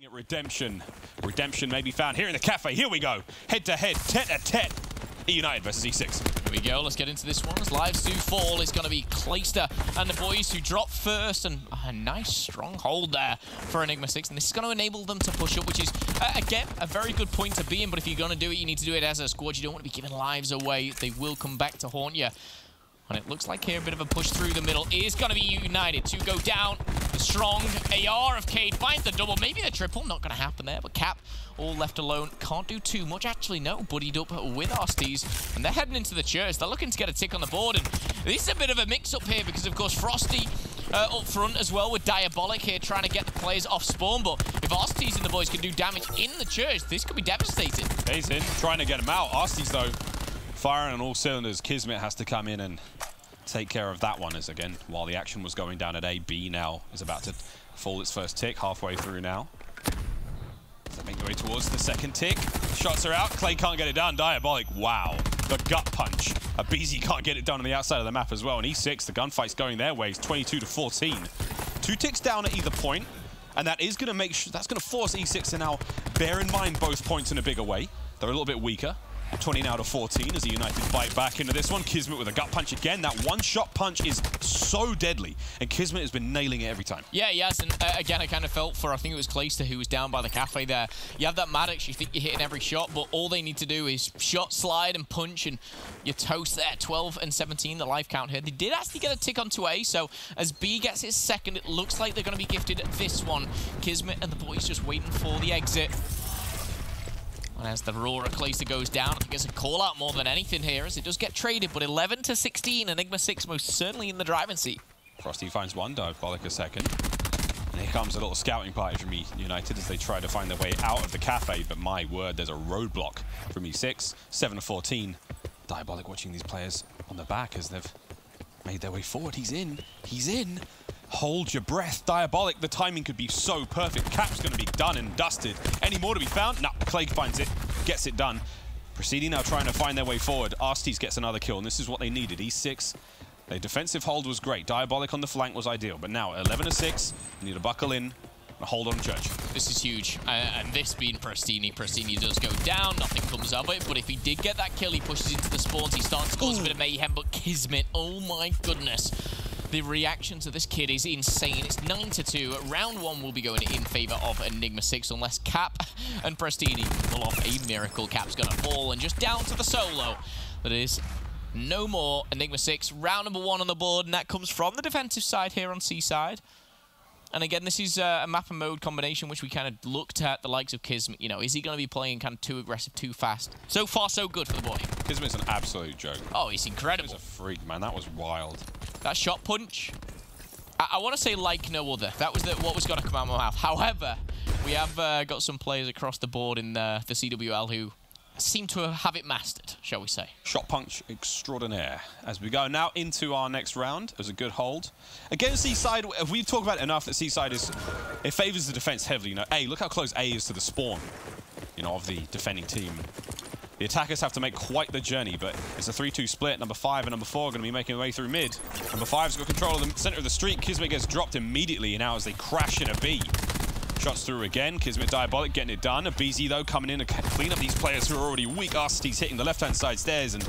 Redemption. Redemption may be found here in the cafe. Here we go. Head-to-head, tete-a-tete. eUnited versus E6. Here we go. Let's get into this one. As lives do fall, it's going to be Clayster and the boys who drop first. And a nice strong hold there for Enigma6. And this is going to enable them to push up, which is, again, a very good point to be in. But if you're going to do it, you need to do it as a squad. You don't want to be giving lives away. They will come back to haunt you. And it looks like here a bit of a push through the middle is going to be eUnited to go down. The strong AR of Cade finds the double, maybe the triple, not going to happen there, but Cap all left alone, can't do too much. Actually, no, buddied up with Arsties, and they're heading into the church. They're looking to get a tick on the board, and this is a bit of a mix-up here because, of course, Frosty up front as well with Diabolic here trying to get the players off spawn, but if Arsties and the boys can do damage in the church, this could be devastating. He's in, trying to get him out. Arsties, though, firing on all cylinders. Kismet has to come in and take care of that one, as again, while the action was going down at A, B now is about to fall its first tick, halfway through now. They make their way towards the second tick. Shots are out. Clay can't get it done. Diabolic, wow. The gut punch. A BZ can't get it done on the outside of the map as well. And E6, the gunfight's going their ways, 22-14. 2 ticks down at either point, and that is going to make sure, that's going to force E6 to now bear in mind both points in a bigger way. They're a little bit weaker. 20 now to 14 as the eUnited bite back into this one. Kismet with a gut punch again. That one-shot punch is so deadly, and Kismet has been nailing it every time. Yeah, yes, and again, I kind of felt for, I think it was Clayster who was down by the cafe there. You have that Maddox, you think you're hitting every shot, but all they need to do is shot, slide, and punch, and you're toast there. 12 and 17, the life count here. They did actually get a tick onto A, so as B gets his second, it looks like they're going to be gifted this one. Kismet and the boys just waiting for the exit. And as the roar of Clayster goes down, I think it's a call-out more than anything here, as it does get traded, but 11-16, Enigma6 most certainly in the driving seat. Frosty finds one, Diabolic a second. And here comes a little scouting party from eUnited as they try to find their way out of the cafe, but my word, there's a roadblock from E6, 7-14. Diabolic watching these players on the back as they've made their way forward. He's in. He's in. Hold your breath. Diabolic, the timing could be so perfect. Cap's going to be done and dusted. Any more to be found? No, Clay finds it, gets it done. Proceeding now trying to find their way forward. Arsties gets another kill, and this is what they needed. E6, their defensive hold was great. Diabolic on the flank was ideal, but now 11-6, you need to buckle in and hold on Church. This is huge, and this being Prestini does go down, nothing comes of it, but if he did get that kill, he pushes into the spawns, he starts to cause a bit of mayhem, but Kismet, oh my goodness. The reaction to this kid is insane. It's 9-2. Round 1 will be going in favor of Enigma6 unless Cap and Prestini pull off a miracle. Cap's going to fall and just down to the solo. That is no more Enigma6. Round number 1 on the board, and that comes from the defensive side here on Seaside. And again, this is a map and mode combination which we kind of looked at the likes of Kismet. You know, is he going to be playing kind of too aggressive, too fast? So far, so good for the boy. Kismet's an absolute joke. Oh, he's incredible. He's a freak, man. That was wild. That shot punch, I want to say like no other. That was what was going to come out of my mouth. However, we have got some players across the board in the CWL who seem to have it mastered, shall we say. Shot punch extraordinaire. As we go now into our next round, it was a good hold. Against Seaside, we've talked about it enough that Seaside it favors the defense heavily. You know, A, look how close A is to the spawn, you know, of the defending team. The attackers have to make quite the journey, but it's a 3-2 split. Number 5 and number 4 are going to be making their way through mid. Number 5's got control of the center of the street. Kismet gets dropped immediately now as they crash in a B. Shots through again. Kismet Diabolic getting it done. A BZ, though, coming in to clean up these players who are already weak. Arsties hitting the left-hand side stairs, and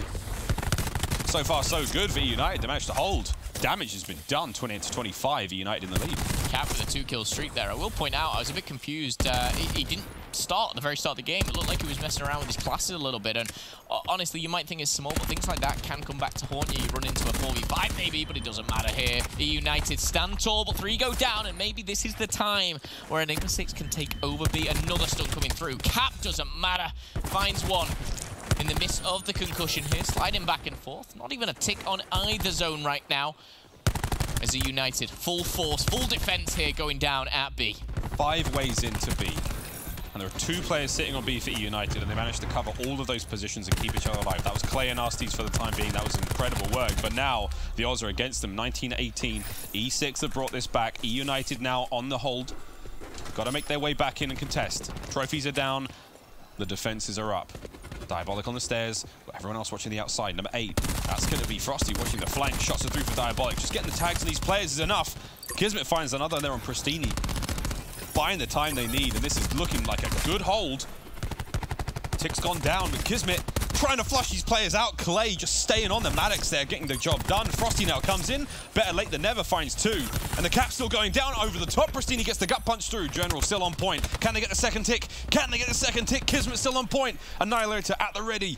so far, so good for eUnited. They managed to hold. Damage has been done. 28-25, eUnited in the lead. Cap with a 2-kill streak there. I will point out, I was a bit confused. He didn't start at the very start of the game. It looked like he was messing around with his classes a little bit, and honestly, you might think it's small, but things like that can come back to haunt you. You run into a 4v5 maybe, but it doesn't matter here. eUnited stand tall, but 3 go down, and maybe this is the time where Enigma6 can take over B. Another stun coming through. Cap doesn't matter. Finds one in the midst of the concussion here, sliding back and forth. Not even a tick on either zone right now. As eUnited, full force, full defense here going down at B. 5 ways into B. And there are 2 players sitting on B for eUnited, and they managed to cover all of those positions and keep each other alive. That was Clay and Arsties for the time being. That was incredible work. But now the odds are against them. 19-18. E6 have brought this back. eUnited now on the hold. Got to make their way back in and contest. Trophies are down. The defenses are up. Diabolic on the stairs. Everyone else watching the outside. Number 8. That's going to be Frosty watching the flank. Shots are through for Diabolic. Just getting the tags on these players is enough. Kismet finds another there on Prestini. find the time they need, and this is looking like a good hold. Tick's gone down with Kismet trying to flush these players out. Clay just staying on them. Maddox there getting the job done. Frosty now comes in. Better late than never, finds 2. And the cap's still going down over the top. Pristini gets the gut punch through. General still on point. Can they get the second tick? Can they get the second tick? Kismet still on point. Annihilator at the ready.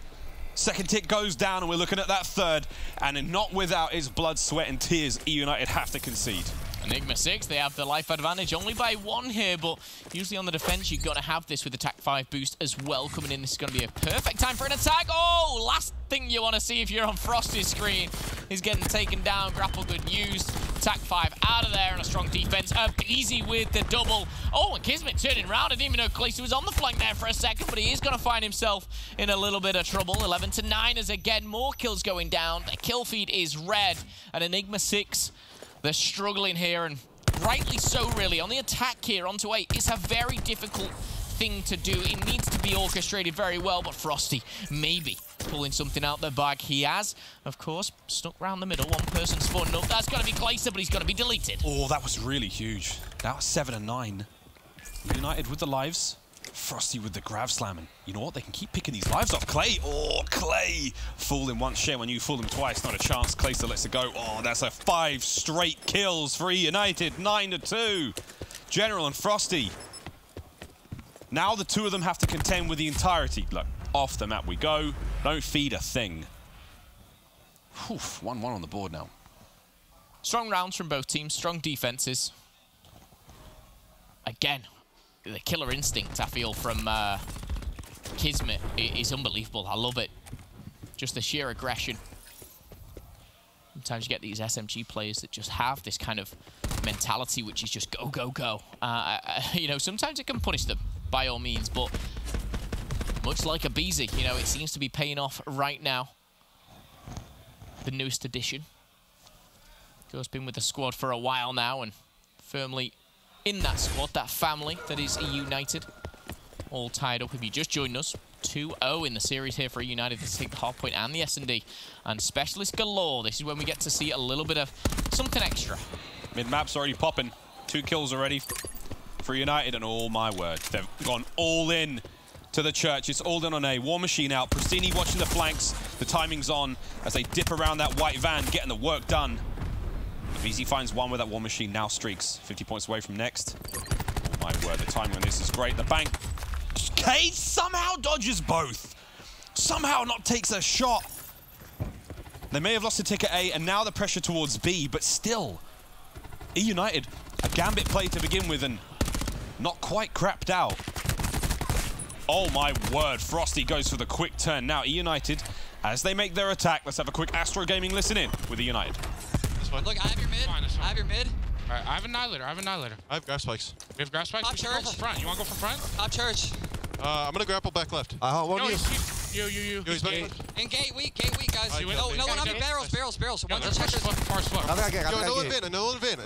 Second tick goes down, and we're looking at that third. And not without its blood, sweat, and tears, eUnited have to concede. Enigma6, they have the life advantage only by 1 here, but usually on the defense, you've got to have this with attack 5 boost as well coming in. This is going to be a perfect time for an attack. Oh, last thing you want to see if you're on Frosty's screen is getting taken down. Grapple good used. Attack 5 out of there and a strong defense. Easy with the double. Oh, and Kismet turning around. I didn't even know Clayster was on the flank there for a second, but he is going to find himself in a little bit of trouble. 11-9 as again, more kills going down. The kill feed is red, and Enigma6, they're struggling here, and rightly so, really. On the attack here, onto 8, it's a very difficult thing to do. It needs to be orchestrated very well, but Frosty, maybe pulling something out the bag. He has, of course, stuck round the middle. One person spawning up. That's got to be Clayster, but he's got to be deleted. Oh, that was really huge. That was 7-9. United with the lives. Frosty with the grav slamming. You know what? They can keep picking these lives off. Clay. Oh, Clay. Fool him once, share when you fool him twice. Not a chance. Clayster lets it go. Oh, that's a 5 straight kills for eUnited. 9-2. General and Frosty. Now the 2 of them have to contend with the entirety. Look, off the map we go. Don't feed a thing. 1-1 on the board now. Strong rounds from both teams. Strong defenses. Again, the killer instinct, I feel, from Kismet is unbelievable. I love it. Just the sheer aggression. Sometimes you get these SMG players that just have this kind of mentality, which is just go, go, go. You know, sometimes it can punish them, by all means, but much like a Beezy, you know, it seems to be paying off right now. The newest addition. Go's been with the squad for a while now and firmly in that squad, that family that is eUnited. All tied up. If you just joined us, 2-0 in the series here for eUnited to take the half point and the S&D. And specialist galore. This is when we get to see a little bit of something extra. Mid-map's already popping. 2 kills already for United, and oh my word, they've gone all in to the church. It's all in on A. War Machine out. Pristini watching the flanks. The timing's on as they dip around that white van, getting the work done. VZ finds 1 with that War Machine, now streaks. 50 points away from next. Oh my word, the timing on this is great. The bank. K somehow dodges both. Somehow not takes a shot. They may have lost the tick at A, and now the pressure towards B, but still. eUnited, a gambit play to begin with, and not quite crapped out. Oh my word, Frosty goes for the quick turn. Now eUnited, as they make their attack, let's have a quick Astro Gaming listen in with eUnited. Look, I have your mid. I have your mid. All right, I have Annihilator. I have grass spikes. We have grass spikes? Top We should go for front. You want to go for front? Top church. I'm going to grapple back left. No, you. He's back left. And gate weak, guys. No one on me. Barrels. One Force flood. Another one van.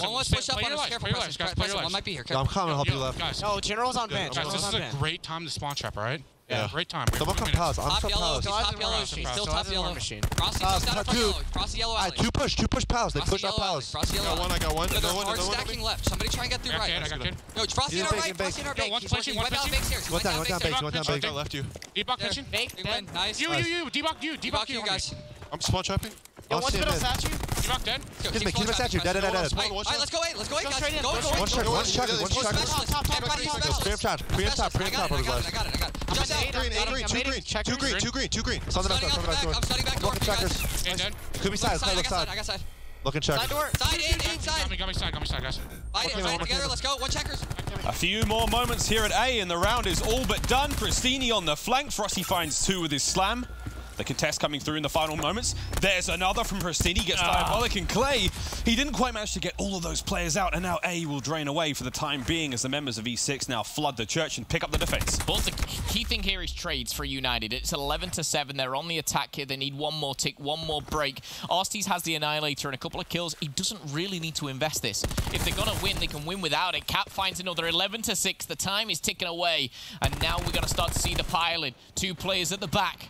One was push up on us. Careful, press. One might be here. I'm coming, I'll help you left. Guys, no, General's on bench. Guys, this is a great time to spawn trap, all right? Yeah. Great time. Someone come pause. I'm top yellow. pause. Top yellow. Still top yellow. Frosty just out of dude. yellow. Frosty yellow alley. Two push pause. They push up pause. Frosty yellow alley. I got one. They're hard stacking left. Somebody try and get through right. I got kid. No, it's Frosty in our right. Frosty in our base. He's working. One down base here. One down base. I left you. Debug kitchen. Nice. You. Debug you. Guys. I'm spawn trapping. Yo, one's middle statue. Debug dead. Kismet statue. Dead. Alright, let's go 8, guys. Go. One checker. Pre-on top. I got it. Two green. I'm studying back door. Dead. Could be side. I got side. Looking check. Side door. Side inside. Got me side, guys. Fight together. Let's go. One checkers. A few more moments here at A, and the round is all but done. Pristini on the flank. Frosty finds 2 with his slam. The contest coming through in the final moments. There's another from Pristini, gets Diabolic, and Clay. He didn't quite manage to get all of those players out, and now A will drain away for the time being as the members of E6 now flood the church and pick up the defense. But the key thing here is trades for United. It's 11-7. They're on the attack here. They need one more tick, one more break. Arstes has the Annihilator and a couple of kills. He doesn't really need to invest this. If they're going to win, they can win without it. Cap finds another 11-6. The time is ticking away, and now we're going to start to see the piling. 2 players at the back.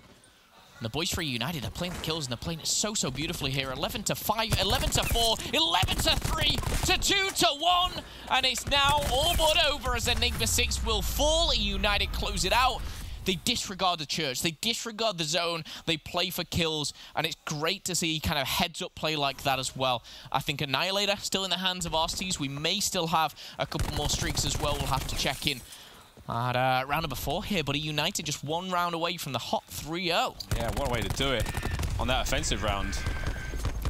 And the boys for eUnited are playing the kills, and they're playing it so beautifully here. 11-5, 11-4, 11-3, to 2-1. And it's now all but over as Enigma6 will fall. eUnited close it out. They disregard the church. They disregard the zone. They play for kills. And it's great to see kind of heads-up play like that as well. I think Annihilator still in the hands of Arstees. We may still have a couple more streaks as well. We'll have to check in at round number 4 here, but eUnited just 1 round away from the hot 3-0. Yeah, what a way to do it on that offensive round.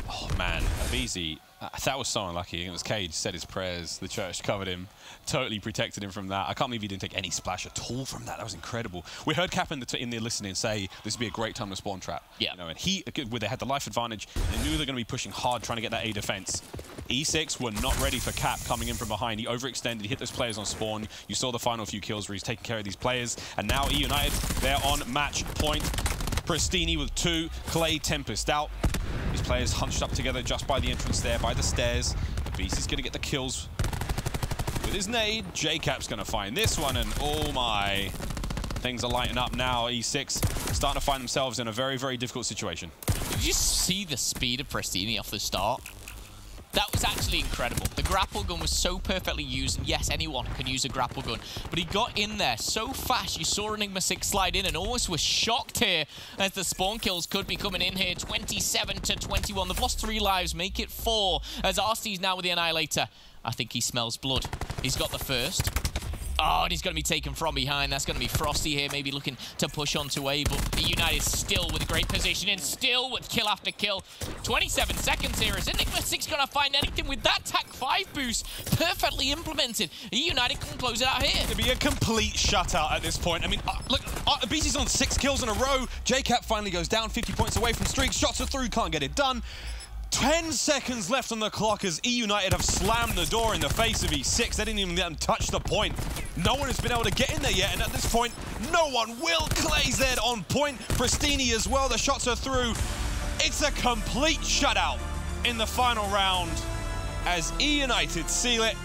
Oh, man, aBeZy, that was so unlucky. It was Cage, said his prayers. The church covered him, totally protected him from that. I can't believe he didn't take any splash at all from that. That was incredible. We heard Cap in the listening say this would be a great time to spawn trap. Yeah. You know, and they had the life advantage. They knew they were going to be pushing hard, trying to get that A defense. E6 were not ready for Cap coming in from behind. He overextended, he hit those players on spawn. You saw the final few kills where he's taking care of these players. And now eUnited, they're on match point. Pristini with 2, Clay Tempest out. These players hunched up together just by the entrance there, by the stairs. eBeZy's going to get the kills with his nade. JCap's going to find this one, and oh my. Things are lighting up now. E6 starting to find themselves in a very, very difficult situation. Did you see the speed of Pristini off the start? That was actually incredible. The grapple gun was so perfectly used, and yes, anyone can use a grapple gun, but he got in there so fast. You saw Enigma6 slide in and almost was shocked here as the spawn kills could be coming in here. 27-21. They've lost 3 lives, make it 4 as Arstees now with the Annihilator. I think he smells blood. He's got the first. Oh, and he's going to be taken from behind. That's going to be Frosty here, maybe looking to push onto A, but eUnited still with a great position and still with kill after kill. 27 seconds here. Is Enigma6 going to find anything with that TAC 5 boost perfectly implemented? eUnited can close it out here. It'd be a complete shutout at this point. I mean, look, eBeZy's on 6 kills in a row. JCap finally goes down, 50 points away from streaks. Shots are through, can't get it done. 10 seconds left on the clock as eUnited have slammed the door in the face of E6. They didn't even let them touch the point. No one has been able to get in there yet, and at this point, no one will. Clayster on point. Pristini as well. The shots are through. It's a complete shutout in the final round as eUnited seal it.